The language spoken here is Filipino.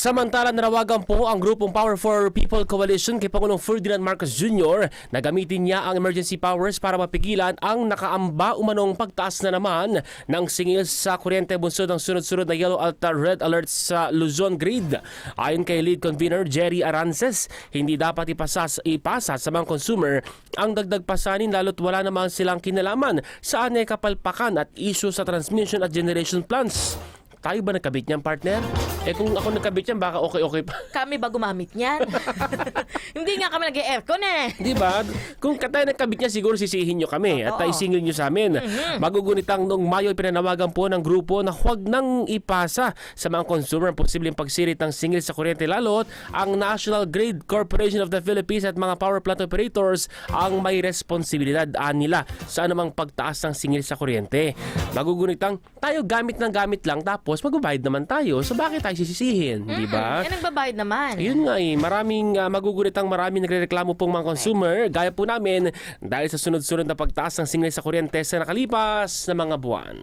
Samantala, nanawagan po ang grupong Power for People Coalition kay Pangulong Ferdinand Marcos Jr. na gamitin niya ang emergency powers para mapigilan ang nakaamba umanong pagtaas na naman ng singil sa kuryente bunsod ng sunod-sunod na yellow at red alert sa Luzon grid. Ayon kay lead convener Jerry Arances, hindi dapat ipasa sa mga consumer ang dagdag pasanin lalo't wala namang silang kinalaman sa anay kapalpakan at issue sa transmission at generation plants. Tayo ba nagkabit niyan, partner? Kung ako nagkabit niyan, baka okay pa. Kami ba gumamit niyan? Hindi nga kami nag-aircon eh. Di ba? Kung tayo nagkabit niya, siguro sisihin nyo kami at isingil nyo sa amin. Magugunitang noong Mayo, pinanawagan po ng grupo na huwag nang ipasa sa mga consumer ang posibleng pagsirit ng singil sa kuryente lalo't ang National Grid Corporation of the Philippines at mga power plant operators ang may responsibilidad nila sa anumang pagtaas ng singil sa kuryente. Magugunitang tayo gamit lang tapos magbabayad naman tayo. So bakit tayo sisisihin, di ba? Nagbabayad naman. Yun nga maraming magugunitang maraming nagrereklamo pong mga consumer gaya po namin dahil sa sunod-sunod na pagtaas ng singil sa kuryente sa nakalipas na mga buwan.